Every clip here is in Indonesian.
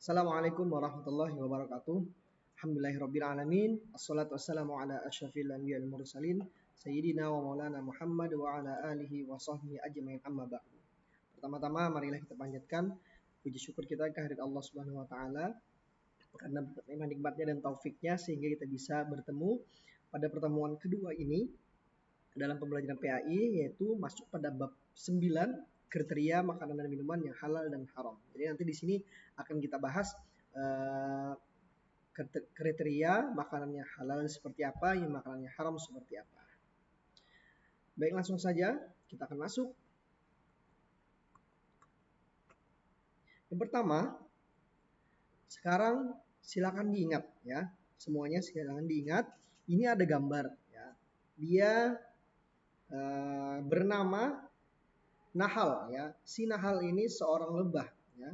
Assalamualaikum warahmatullahi wabarakatuh. Alhamdulillahirabbil alamin. Assalatu wassalamu ala asyrafil anbiya'i wal mursalin sayyidina wa maulana Muhammad wa ala alihi wa sahbihi ajmain amma ba'du. Pertama-tama marilah kita panjatkan puji syukur kita kehadirat Allah Subhanahu wa taala karena nikmatnya dan taufiknya sehingga kita bisa bertemu pada pertemuan kedua ini dalam pembelajaran PAI, yaitu masuk pada bab 9 kriteria makanan dan minuman yang halal dan haram. Jadi nanti di sini akan kita bahas kriteria makanannya halal seperti apa, yang makanannya haram seperti apa. Baik, langsung saja kita akan masuk. Yang pertama, sekarang silakan diingat ya, semuanya silakan diingat. Ini ada gambar ya. Dia bernama Nahal ya. Si Nahal ini seorang lebah ya.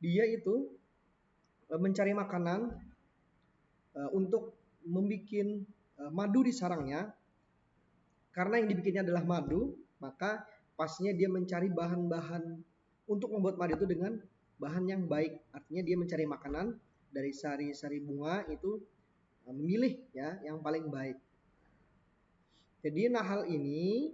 Dia itu mencari makanan untuk membuat madu di sarangnya. Karena yang dibikinnya adalah madu, maka pastinya dia mencari bahan-bahan untuk membuat madu itu dengan bahan yang baik. Artinya dia mencari makanan dari sari-sari bunga itu, memilih ya yang paling baik. Jadi Nahal ini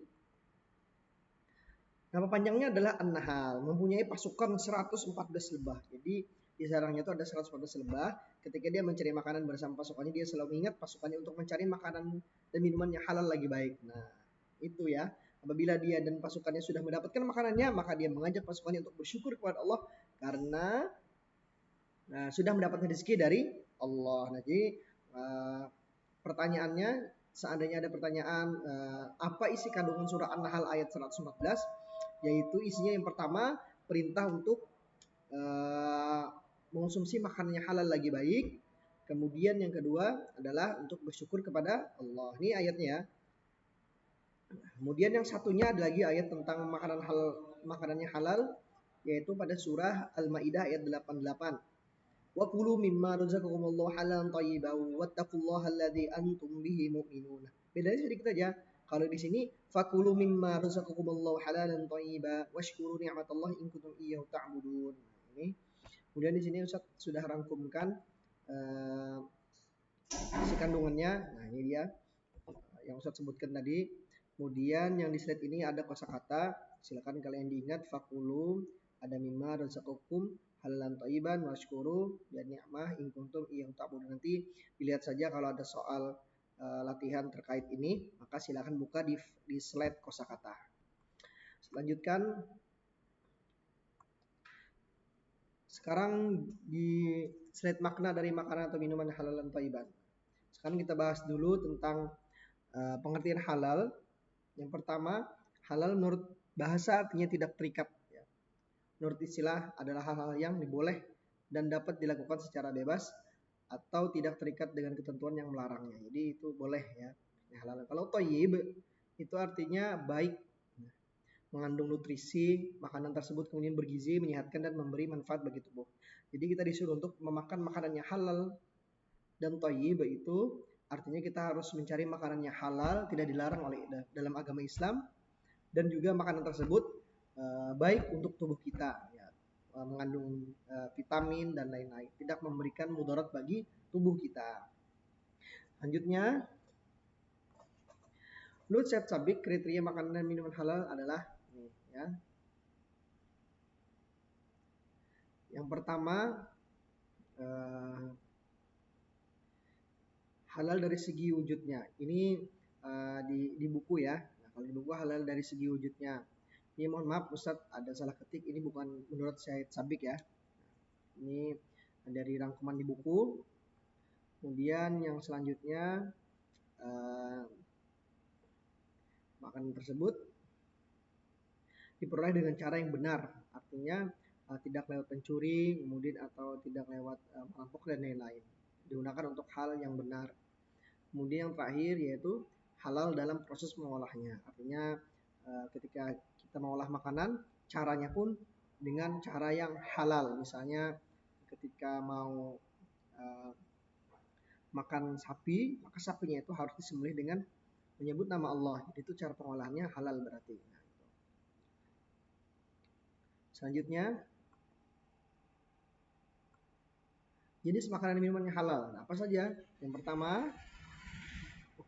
nama panjangnya adalah An-Nahal, mempunyai pasukan 114 lebah. Jadi di sarangnya itu ada 114 lebah. Ketika dia mencari makanan bersama pasukannya, dia selalu ingat pasukannya untuk mencari makanan dan minuman yang halal lagi baik. Nah, itu ya. Apabila dia dan pasukannya sudah mendapatkan makanannya, maka dia mengajak pasukannya untuk bersyukur kepada Allah karena sudah mendapatkan rezeki dari Allah. Nah, jadi pertanyaannya, seandainya ada pertanyaan apa isi kandungan surah An-Nahl ayat 114, yaitu isinya yang pertama perintah untuk mengonsumsi makanan yang halal lagi baik. Kemudian yang kedua adalah untuk bersyukur kepada Allah. Ini ayatnya. Kemudian yang satunya ada lagi ayat tentang makanannya halal, yaitu pada surah Al-Maidah ayat 88. Wa kulu mimma razaqakumullahu halalan thayyiban wattaqullaha alladzi antum bihi mu'minun. Bedanya sedikit aja. Kalau di sini fakulu mimma razaqakumullahu halalan thayyiban washkuru ni'matallahi in kuntum iyyahu ta'budun. Ini. Kemudian di sini Ustaz sudah rangkumkan isi kandungannya. Nah, ini dia yang Ustaz sebutkan tadi. Kemudian yang di slide ini ada kosakata. Silakan kalian diingat. Fakulu, ada mimma razaqakum halalan thayyiban washkuru dan ni'mah in kuntum iyyahu ta'budun. Nanti dilihat saja kalau ada soal latihan terkait ini, maka silakan buka di slide kosakata. Selanjutkan, sekarang di slide makna dari makanan atau minuman halal dan thayyiban. Sekarang kita bahas dulu tentang pengertian halal. Yang pertama, halal menurut bahasa artinya tidak terikat. Menurut istilah adalah hal-hal yang diboleh dan dapat dilakukan secara bebas atau tidak terikat dengan ketentuan yang melarangnya. Jadi itu boleh ya. Halal. Kalau thayyib itu artinya baik, mengandung nutrisi, makanan tersebut kemudian bergizi, menyehatkan dan memberi manfaat bagi tubuh. Jadi kita disuruh untuk memakan makanan yang halal dan thayyib, itu artinya kita harus mencari makanan yang halal, tidak dilarang oleh dalam agama Islam, dan juga makanan tersebut baik untuk tubuh kita ya, mengandung vitamin dan lain-lain, tidak memberikan mudarat bagi tubuh kita. Selanjutnya, menurut Syed Sabik, kriteria makanan dan minuman halal adalah ini ya. Yang pertama, halal dari segi wujudnya. Ini di buku ya. Nah, kalau di buku halal dari segi wujudnya. Ini mohon maaf Ustadz, ada salah ketik. Ini bukan menurut Syed Sabik ya. Ini dari rangkuman di buku. Kemudian yang selanjutnya, makanan tersebut diperoleh dengan cara yang benar. Artinya tidak lewat pencuri, kemudian atau tidak lewat merampok dan lain-lain. Digunakan untuk hal yang benar. Kemudian yang terakhir yaitu halal dalam proses mengolahnya. Artinya ketika kita mengolah makanan, caranya pun dengan cara yang halal. Misalnya ketika mau makan sapi, maka sapinya itu harus disembelih dengan menyebut nama Allah. Itu cara pengolahannya halal berarti. Selanjutnya, jenis makanan dan minuman yang halal. Nah, apa saja? Yang pertama,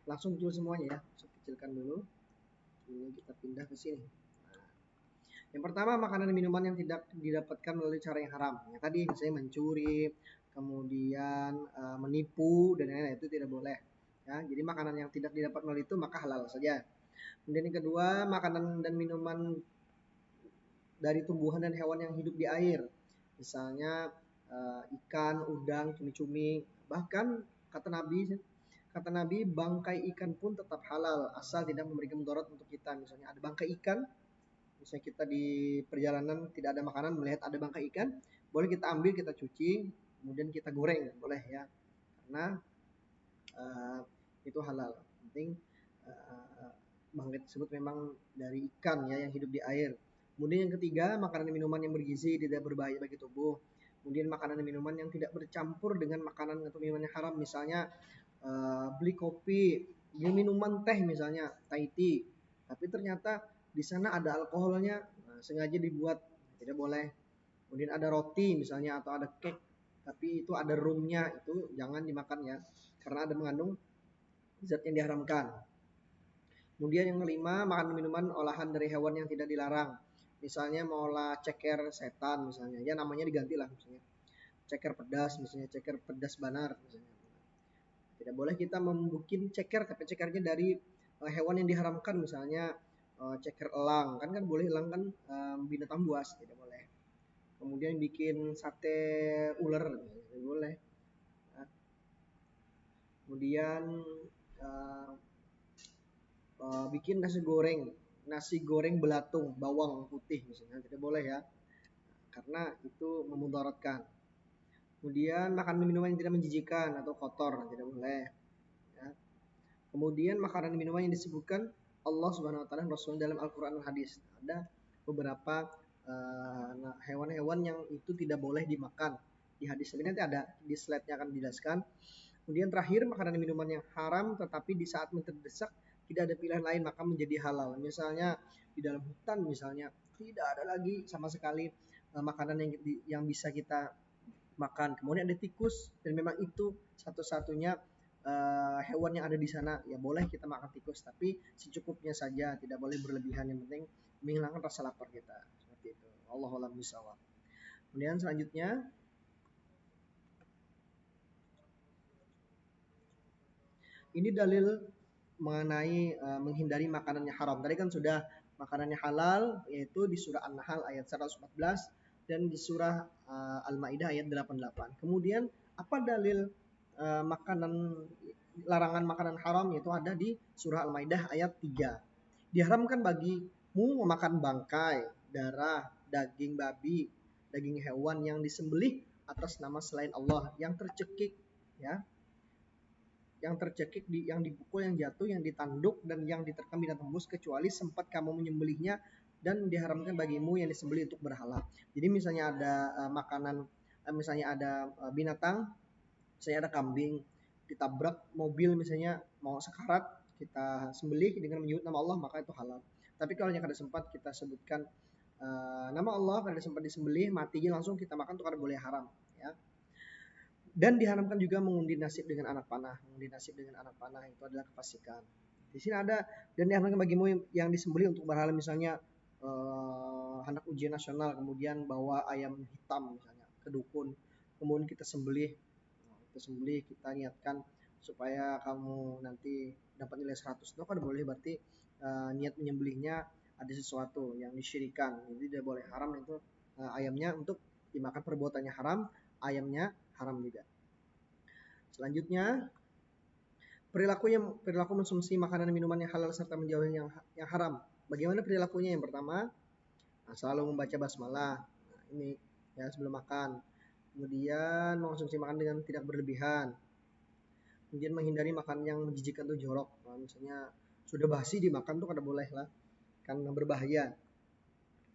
langsung muncul semuanya ya. Saya kecilkan dulu. Ini kita pindah ke sini. Yang pertama, makanan dan minuman yang tidak didapatkan melalui cara yang haram. Yang tadi misalnya mencuri, kemudian menipu dan lain-lain, itu tidak boleh. Ya, jadi makanan yang tidak didapat melalui itu maka halal saja. Kemudian yang kedua, makanan dan minuman dari tumbuhan dan hewan yang hidup di air. Misalnya ikan, udang, cumi-cumi. Bahkan kata Nabi bangkai ikan pun tetap halal asal tidak memberikan mudarat untuk kita. Misalnya ada bangkai ikan, misalnya kita di perjalanan tidak ada makanan melihat ada bangkai ikan, boleh kita ambil, kita cuci, kemudian kita goreng, boleh ya. Karena itu halal. Penting bangkai tersebut memang dari ikan ya yang hidup di air. Kemudian yang ketiga, makanan dan minuman yang bergizi tidak berbahaya bagi tubuh. Kemudian makanan dan minuman yang tidak bercampur dengan makanan atau minuman yang haram. Misalnya beli kopi, beli minuman teh misalnya, Thai tea. Tapi ternyata di sana ada alkoholnya, sengaja dibuat, tidak boleh. Kemudian ada roti misalnya atau ada cake, tapi itu ada rumnya, itu jangan dimakan ya. Karena ada mengandung zat yang diharamkan. Kemudian yang kelima, makan minuman olahan dari hewan yang tidak dilarang. Misalnya mau olah ceker setan misalnya, ya namanya diganti lah misalnya. Ceker pedas misalnya, ceker pedas banar misalnya. Tidak boleh kita membuat ceker, tapi cekernya dari hewan yang diharamkan misalnya ceker elang, kan boleh elang kan binatang buas, tidak boleh. Kemudian bikin sate ular, tidak boleh. Kemudian bikin nasi goreng belatung bawang putih misalnya, tidak boleh ya, karena itu memudaratkan. Kemudian makan minuman yang tidak menjijikan atau kotor, tidak boleh ya. Kemudian makanan dan minuman yang disebutkan Allah Subhanahu wa taala Rasul dalam Al-Qur'an dan hadis. Ada beberapa hewan-hewan yang itu tidak boleh dimakan. Di hadis ini nanti ada di slide-nya akan dijelaskan. Kemudian terakhir, makanan dan minuman yang haram tetapi di saat terdesak tidak ada pilihan lain maka menjadi halal. Misalnya di dalam hutan misalnya tidak ada lagi sama sekali makanan yang bisa kita makan. Kemudian ada tikus dan memang itu satu-satunya hewan yang ada di sana, ya boleh kita makan tikus tapi secukupnya saja, tidak boleh berlebihan. Yang penting menghilangkan rasa lapar kita. Seperti itu. Allahu a'lam bishawab. Kemudian selanjutnya, ini dalil mengenai menghindari makanan yang haram. Tadi kan sudah makanannya halal, yaitu di surah An-Nahl ayat 114 dan di surah Al-Maidah ayat 88. Kemudian apa dalil larangan makanan haram, yaitu ada di surah Al-Maidah ayat 3. Diharamkan bagimu memakan bangkai, darah, daging babi, daging hewan yang disembelih atas nama selain Allah, yang tercekik ya, yang tercekik, yang dipukul, yang jatuh, yang ditanduk, dan yang diterkam binatang buas, kecuali sempat kamu menyembelihnya, dan diharamkan bagimu yang disembelih untuk berhala. Jadi misalnya ada makanan, misalnya ada binatang, misalnya ada kambing, ditabrak mobil misalnya mau sekarat, kita sembelih dengan menyebut nama Allah, maka itu halal. Tapi kalau yang kada sempat kita sebutkan nama Allah, kada sempat disembelih, matinya langsung kita makan, itu kada boleh, haram ya. Dan diharamkan juga mengundi nasib dengan anak panah. Mengundi nasib dengan anak panah itu adalah kefasikan. Di sini ada, dan diharamkan bagimu yang disembelih untuk berhala, misalnya anak ujian nasional, kemudian bawa ayam hitam misalnya ke dukun, kemudian kita sembelih, kita niatkan supaya kamu nanti dapat nilai 100, itu kan boleh, berarti niat menyembelihnya ada sesuatu yang disyirikan, jadi tidak boleh, haram itu ayamnya untuk dimakan, perbuatannya haram, ayamnya haram juga. Selanjutnya, perilaku konsumsi makanan dan minuman yang halal serta menjauhi yang haram. Bagaimana perilakunya? Yang pertama, selalu membaca basmalah. Nah, ini ya sebelum makan. Kemudian mengonsumsi makan dengan tidak berlebihan. Kemudian menghindari makan yang menjijikan atau jorok. Nah, misalnya sudah basi dimakan tuh kada boleh lah, karena berbahaya.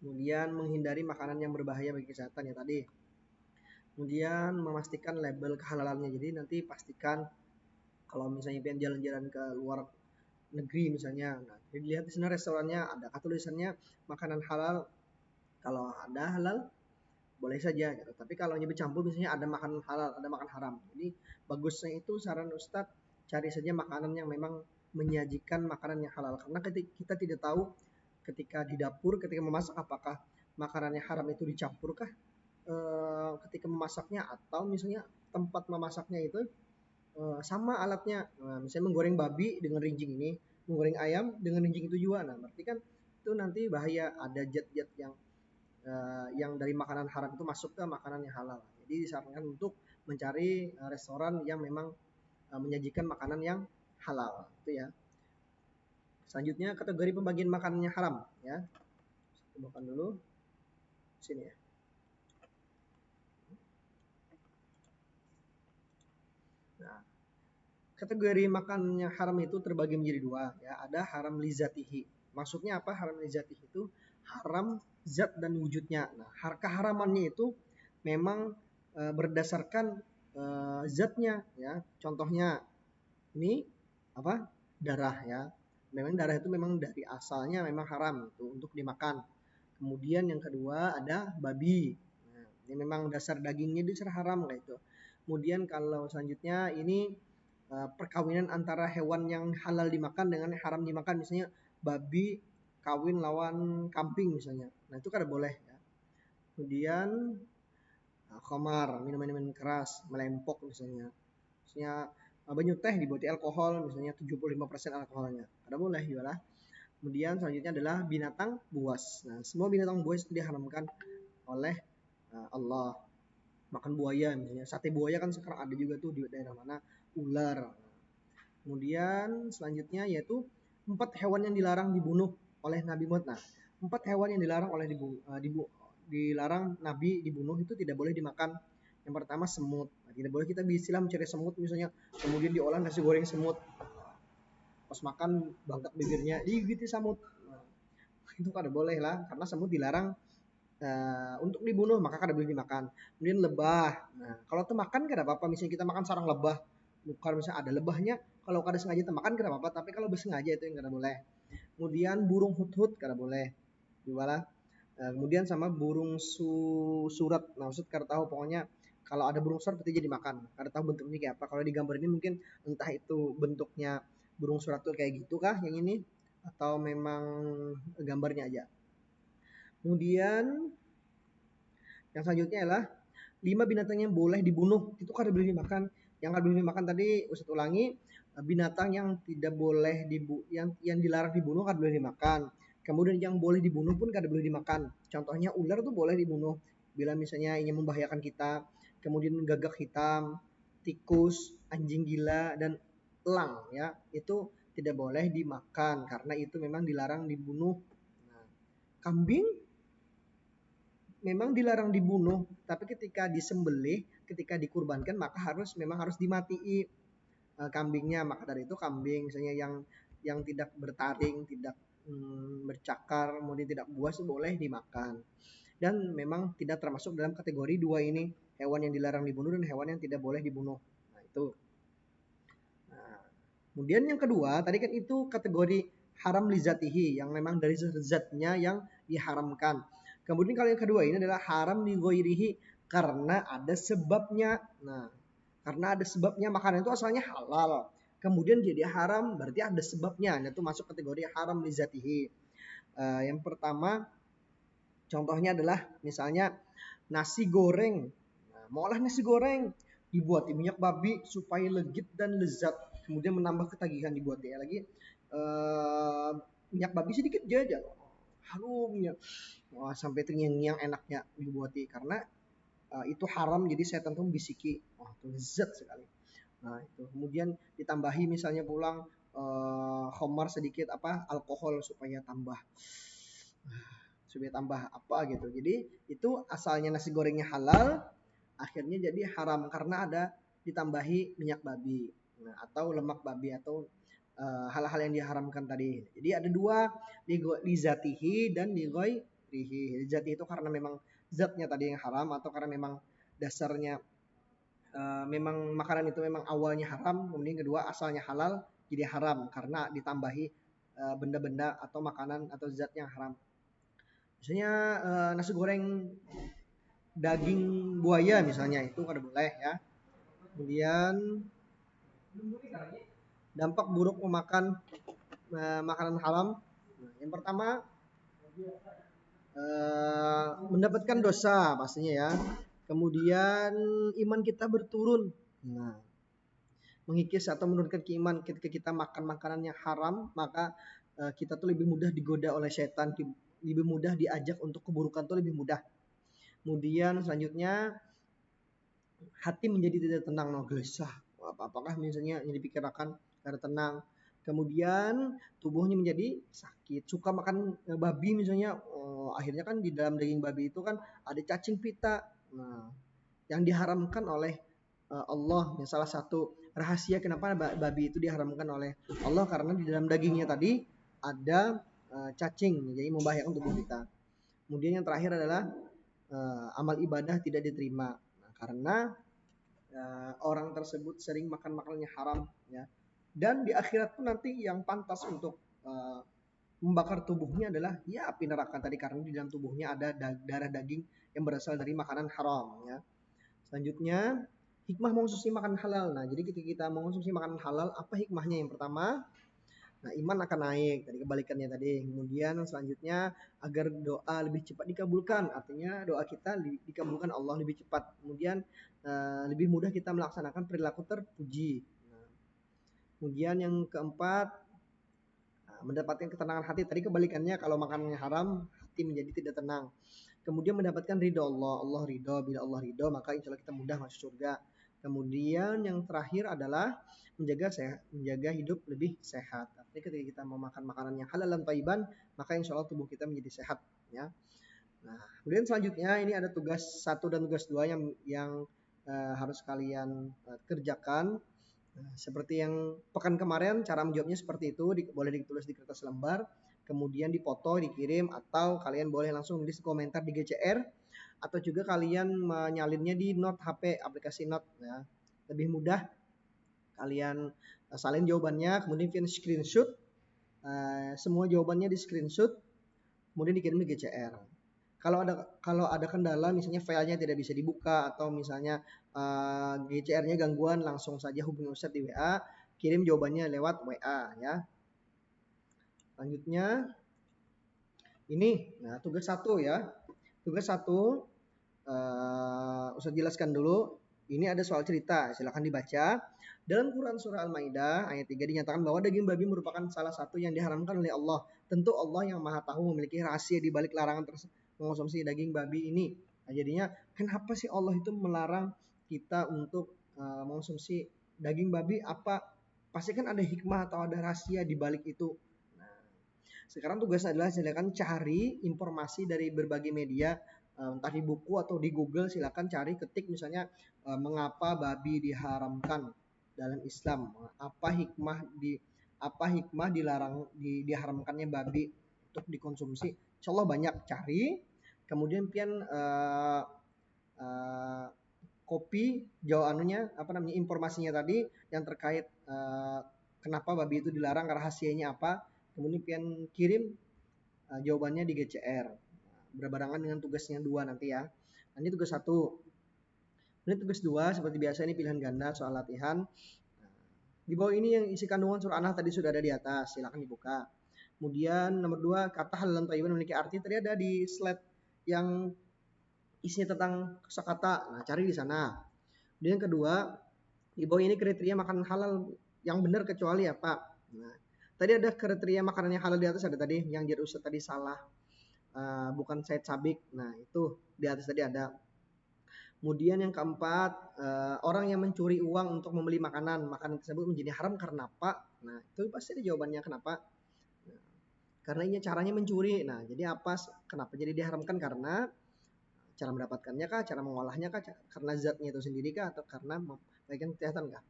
Kemudian menghindari makanan yang berbahaya bagi kesehatan ya tadi. Kemudian memastikan label kehalalannya. Jadi nanti pastikan kalau misalnya pengen jalan-jalan ke luar negeri misalnya, nah, dilihat di sana restorannya ada tulisannya makanan halal. Kalau ada halal, boleh saja gitu. Tapi kalau bercampur biasanya ada makan halal, ada makan haram. Jadi bagusnya itu saran Ustadz cari saja makanan yang memang menyajikan makanan yang halal, karena kita tidak tahu ketika di dapur ketika memasak apakah makanan yang haram itu dicampurkah ketika memasaknya, atau misalnya tempat memasaknya itu sama alatnya. Nah, misalnya menggoreng babi dengan rinjing ini, menggoreng ayam dengan rinjing itu juga. Nah, berarti kan itu nanti bahaya, ada zat-zat yang dari makanan haram itu masuk ke makanan yang halal. Jadi disarankan untuk mencari restoran yang memang menyajikan makanan yang halal, itu ya. Selanjutnya kategori pembagian makanannya haram, ya. Makan dulu sini ya. Nah, kategori makan yang haram itu terbagi menjadi dua, ya. Ada haram lizatihi. Maksudnya apa haram lizatihi itu? Haram zat dan wujudnya. Nah, keharamannya itu memang berdasarkan zatnya, ya. Contohnya ini apa? Darah, ya. Memang darah itu memang dari asalnya memang haram itu untuk dimakan. Kemudian yang kedua ada babi. Nah, ini memang dasar dagingnya itu haram kayak itu. Kemudian kalau selanjutnya ini perkawinan antara hewan yang halal dimakan dengan yang haram dimakan, misalnya babi kawin lawan kambing misalnya. Nah, itu kan boleh ya. Kemudian khamar, minuman-minuman keras, melempok misalnya. Misalnya banyu teh dibuat alkohol misalnya 75% alkoholnya. Ada boleh juga lah. Kemudian selanjutnya adalah binatang buas. Nah, semua binatang buas itu diharamkan oleh Allah. Makan buaya misalnya. Sate buaya kan sekarang ada juga tuh di daerah mana, ular. Kemudian selanjutnya yaitu 4 hewan yang dilarang dibunuh oleh Nabi Muhammad. Nah, 4 hewan yang dilarang oleh dilarang Nabi dibunuh itu tidak boleh dimakan. Yang pertama semut. Nah, tidak boleh kita bisilah mencari semut misalnya, kemudian diolah nasi goreng semut. Pas makan bangkak bibirnya digigit semut. Nah, itu kada boleh lah, karena semut dilarang untuk dibunuh, maka kada boleh dimakan. Kemudian lebah. Nah, kalau itu makan kada apa-apa, misalnya kita makan sarang lebah, bukan misalnya ada lebahnya, kalau kada sengaja kita makan kada apa-apa, tapi kalau bersengaja itu yang kada boleh. Kemudian burung hut-hut kada boleh. Gimana? Kemudian sama burung surat. Nah, maksud kada tahu, pokoknya kalau ada burung surat berarti jadi makan. Kada tahu bentuknya kayak apa. Kalau di gambar ini mungkin entah itu bentuknya burung surat tuh kayak gitu kah yang ini, atau memang gambarnya aja. Kemudian yang selanjutnya adalah 5 binatang yang boleh dibunuh, itu kada boleh dimakan. Yang kada boleh dimakan tadi Ustaz ulangi, binatang yang tidak boleh yang dilarang dibunuh kada boleh dimakan. Kemudian yang boleh dibunuh pun kada boleh dimakan. Contohnya ular tuh boleh dibunuh bila misalnya ingin membahayakan kita. Kemudian gagak hitam, tikus, anjing gila, dan elang, ya, itu tidak boleh dimakan karena itu memang dilarang dibunuh. Nah, kambing memang dilarang dibunuh, tapi ketika disembelih, ketika dikurbankan maka memang harus dimatii kambingnya. Maka dari itu kambing misalnya yang tidak bertaring, tidak bercakar, kemudian tidak buas boleh dimakan. Dan memang tidak termasuk dalam kategori dua ini, hewan yang dilarang dibunuh dan hewan yang tidak boleh dibunuh. Nah, itu. Nah, kemudian yang kedua, tadi kan itu kategori haram lizatihi, yang memang dari zatnya yang diharamkan. Kemudian kalau yang kedua ini adalah haram li ghairihi, karena ada sebabnya. Nah, karena ada sebabnya makanan itu asalnya halal, kemudian jadi haram, berarti ada sebabnya. Nah, itu masuk kategori haram li zatihi. Yang pertama contohnya adalah misalnya nasi goreng. Nah, mau olah nasi goreng dibuat di minyak babi supaya legit dan lezat, kemudian menambah ketagihan, dibuat dia lagi minyak babi sedikit aja harumnya, wah, sampai terngiang-ngiang enaknya dibuati, karena itu haram, jadi setan tuh bisiki, wah itu lezat sekali. Nah, itu kemudian ditambahi misalnya pulang khamar sedikit, apa, alkohol supaya tambah apa gitu. Jadi itu asalnya nasi gorengnya halal, akhirnya jadi haram karena ada ditambahi minyak babi, nah, atau lemak babi, atau hal-hal yang diharamkan tadi. Jadi ada dua, li zatihi dan li ghairihi. Zati itu karena memang zatnya tadi yang haram, atau karena memang dasarnya memang makanan itu memang awalnya haram, kemudian kedua asalnya halal jadi haram karena ditambahi benda-benda atau makanan atau zat yang haram. Misalnya nasi goreng daging buaya misalnya, itu kada boleh ya. Kemudian dampak buruk memakan makanan haram. Nah, yang pertama mendapatkan dosa pastinya ya. Kemudian iman kita berturun. Nah, mengikis atau menurunkan keiman ketika kita makan makanan yang haram, maka kita tuh lebih mudah digoda oleh setan, lebih mudah diajak untuk keburukan tuh lebih mudah. Kemudian selanjutnya hati menjadi tidak tenang, no gelisah. Apakah misalnya yang dipikirkan karena tenang. Kemudian tubuhnya menjadi sakit, suka makan babi misalnya, akhirnya kan di dalam daging babi itu kan ada cacing pita. Nah, yang diharamkan oleh Allah. Yang salah satu rahasia kenapa babi itu diharamkan oleh Allah karena di dalam dagingnya tadi ada cacing, jadi membahayakan tubuh kita. Kemudian yang terakhir adalah amal ibadah tidak diterima. Nah, karena orang tersebut sering makan makanan yang haram ya. Dan di akhirat pun nanti yang pantas untuk membakar tubuhnya adalah ya api neraka tadi, karena di dalam tubuhnya ada darah daging yang berasal dari makanan haram ya. Selanjutnya hikmah mengonsumsi makanan halal. Nah, jadi ketika kita mengonsumsi makanan halal, apa hikmahnya? Yang pertama, nah iman akan naik, tadi kebalikannya tadi. Kemudian selanjutnya agar doa lebih cepat dikabulkan, artinya doa kita dikabulkan Allah lebih cepat. Kemudian lebih mudah kita melaksanakan perilaku terpuji. Nah, kemudian yang keempat, mendapatkan ketenangan hati. Tadi kebalikannya, kalau makanannya haram, hati menjadi tidak tenang. Kemudian mendapatkan ridho Allah. Allah ridho, bila Allah ridho maka insya Allah kita mudah masuk surga. Kemudian yang terakhir adalah menjaga hidup lebih sehat. Artinya ketika kita mau makan makanan yang halal dan thayyiban, maka insya Allah tubuh kita menjadi sehat ya. Nah, kemudian selanjutnya ini ada tugas 1 dan tugas 2 yang harus kalian kerjakan. Nah, seperti yang pekan kemarin cara menjawabnya seperti itu, boleh ditulis di kertas lembar, kemudian dipoto, dikirim, atau kalian boleh langsung nulis komentar di GCR, atau juga kalian menyalinnya di Note HP, aplikasi Note ya. Lebih mudah kalian salin jawabannya, kemudian kalian screenshot semua jawabannya, di screenshot, kemudian dikirim di GCR. Kalau ada kendala, misalnya filenya tidak bisa dibuka atau misalnya GCR-nya gangguan, langsung saja hubungi Ustadz di WA, kirim jawabannya lewat WA ya. Selanjutnya ini, nah tugas 1 ya. Tugas 1 Ustadz jelaskan dulu. Ini ada soal cerita, silakan dibaca. Dalam Quran surah Al-Maidah ayat 3 dinyatakan bahwa daging babi merupakan salah satu yang diharamkan oleh Allah. Tentu Allah yang Maha Tahu memiliki rahasia di balik larangan mengonsumsi daging babi ini. Nah, jadinya kenapa sih Allah itu melarang kita untuk mengonsumsi daging babi? Apa pasti kan ada hikmah atau ada rahasia di balik itu. Nah, sekarang tugas adalah silakan cari informasi dari berbagai media, entah di buku atau di Google. Silakan cari, ketik misalnya mengapa babi diharamkan dalam Islam, apa hikmah diharamkannya babi untuk dikonsumsi. Insya Allah banyak, cari, kemudian pian copy informasinya tadi yang terkait kenapa babi itu dilarang, rahasianya apa, kemudian pian kirim jawabannya di GCR berbarengan dengan tugasnya 2 nanti ya. Nanti tugas 1. Ini tugas 2 seperti biasa, ini pilihan ganda soal latihan. Di bawah ini yang isi kandungan surah An-Nahl tadi sudah ada di atas, silakan dibuka. Kemudian nomor 2, kata halal dan thayyiban memiliki arti, tadi ada di slide yang isinya tentang kosakata. Nah, cari di sana. Dan yang kedua, di bawah ini kriteria makanan halal yang benar kecuali apa? Nah, tadi ada kriteria makanan yang halal di atas, ada tadi yang jadi Ustaz tadi salah. Bukan Said Sabik. Nah, itu di atas tadi ada. Kemudian yang keempat, orang yang mencuri uang untuk membeli makanan tersebut menjadi haram karena apa? Nah, itu pasti ada jawabannya kenapa. Nah, karena ini caranya mencuri. Nah, jadi apa? Kenapa jadi diharamkan? Karena cara mendapatkannya kah? Cara mengolahnya kah? Karena zatnya itu sendiri kah? Atau karena membaikkan kesehatan kah?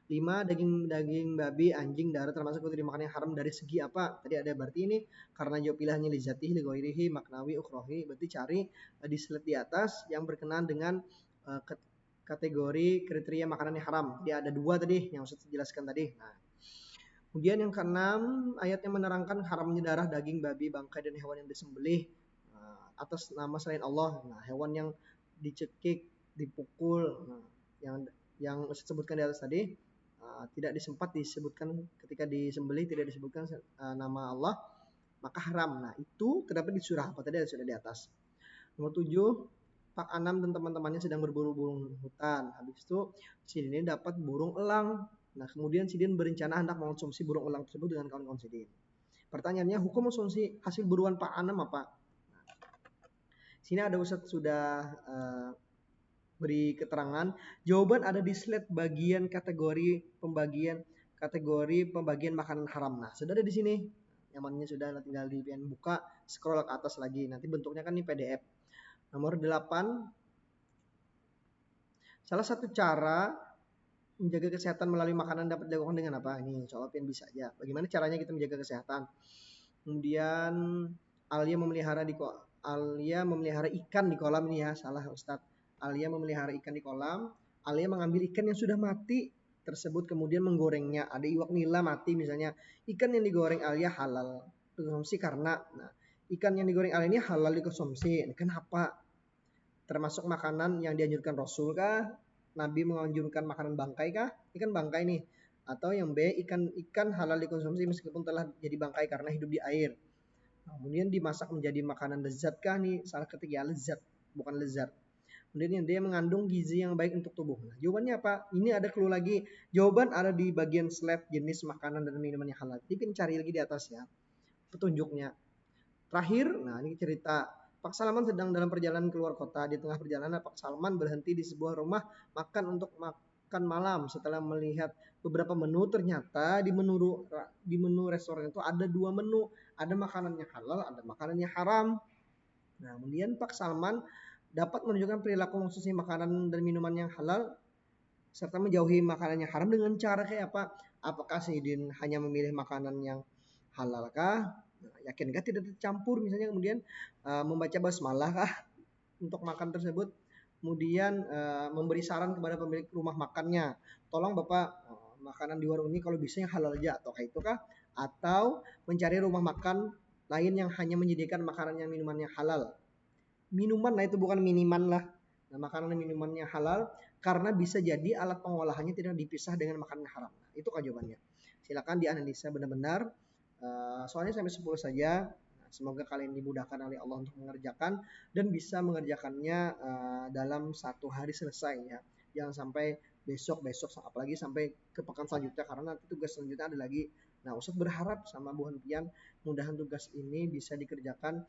5, daging babi, anjing, darah termasuk untuk dimakan yang haram dari segi apa? Tadi ada, berarti ini karena jawab pilihannya lizatihi, lighairihi, maknawi, ukhrawi. Berarti cari di slide di atas yang berkenaan dengan kategori kriteria makanan yang haram. Dia ada 2 tadi yang Ustaz jelaskan tadi. Nah, kemudian yang ke-6, ayatnya menerangkan haramnya darah daging babi, bangkai dan hewan yang disembelih atas nama selain Allah. Nah, hewan yang dicekik, dipukul. Nah, yang Ustaz sebutkan di atas tadi tidak sempat disebutkan ketika disembelih, tidak disebutkan nama Allah, maka haram. Nah, itu terdapat di surah apa tadi sudah di atas. Nomor 7, Pak Anam dan teman-temannya sedang berburu burung hutan. Habis itu Sidin dapat burung elang. Nah, kemudian Sidin berencana hendak mengonsumsi burung elang tersebut dengan kawan-kawan Sidin. Pertanyaannya, hukum konsumsi hasil buruan Pak Anam apa? Sini ada Ustadz sudah beri keterangan. Jawaban ada di slide bagian kategori pembagian makanan haram. Nah, sudah ada di sini. Nyamannya sudah, tinggal di buka, scroll ke atas lagi. Nanti bentuknya kan ini PDF. Nomor 8. Salah satu cara menjaga kesehatan melalui makanan dapat dilakukan dengan apa? Ini soal pian bisa aja. Bagaimana caranya kita menjaga kesehatan? Kemudian Alia memelihara ikan di kolam ini ya, salah Ustadz. Alia memelihara ikan di kolam. Alia mengambil ikan yang sudah mati tersebut kemudian menggorengnya. Ada iwak nila mati misalnya. Ikan yang digoreng Alia halal dikonsumsi karena ikan yang digoreng Alia ini halal dikonsumsi. Kenapa? Termasuk makanan yang dianjurkan Rasul kah? Nabi menganjurkan makanan bangkai kah? Ikan bangkai nih. Atau yang B, ikan halal dikonsumsi meskipun telah jadi bangkai karena hidup di air. Kemudian dimasak menjadi makanan lezat kah nih? Salah ketik ya, lezat, bukan lezat. Kemudian yang D, mengandung gizi yang baik untuk tubuh. Nah, jawabannya apa? Ini ada clue lagi. Jawaban ada di bagian slide jenis makanan dan minuman yang halal. Tipin cari lagi di atas ya. Petunjuknya. Terakhir, nah ini cerita. Pak Salman sedang dalam perjalanan keluar kota. Di tengah perjalanan Pak Salman berhenti di sebuah rumah makan untuk makan malam. Setelah melihat beberapa menu, ternyata di menu restoran itu ada 2 menu. Ada makanannya halal, ada makanannya haram. Nah, kemudian Pak Salman dapat menunjukkan perilaku khususnya makanan dan minuman yang halal serta menjauhi makanan yang haram dengan cara kayak apa? Apakah Sayyidin hanya memilih makanan yang halal kah? Yakinkah tidak tercampur misalnya, kemudian membaca basmalah kah untuk makan tersebut, kemudian memberi saran kepada pemilik rumah makannya, tolong Bapak makanan di warung ini kalau bisa yang halal aja, atau kayak itu kah, atau mencari rumah makan lain yang hanya menyediakan makanan yang minumannya halal. Minuman lah itu, bukan miniman lah. Nah, makanan dan minumannya halal karena bisa jadi alat pengolahannya tidak dipisah dengan makanan haram. Nah, itu kan jawabannya. Silakan dianalisa benar-benar. Soalnya sampai 10 saja. Semoga kalian dimudahkan oleh Allah untuk mengerjakan dan bisa mengerjakannya dalam 1 hari selesai ya. Jangan sampai besok, apalagi sampai ke pekan selanjutnya karena nanti tugas selanjutnya ada lagi. Nah, Ustadz berharap sama Bu Hanpian mudahan tugas ini bisa dikerjakan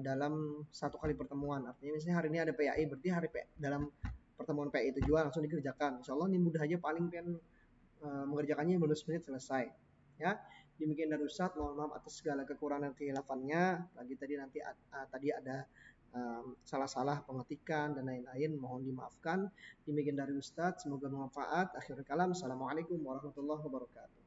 dalam 1 kali pertemuan. Artinya misalnya hari ini ada PAI, berarti dalam pertemuan PAI itu juga langsung dikerjakan. Insya Allah ini mudah aja, paling mengerjakannya 15 menit selesai. Ya. Demikian dari Ustadz, mohon maaf atas segala kekurangan dan kehilafannya. Tadi ada salah-salah pengetikan dan lain-lain, mohon dimaafkan. Demikian dari Ustadz, semoga bermanfaat. Akhirul kalam, assalamualaikum warahmatullahi wabarakatuh.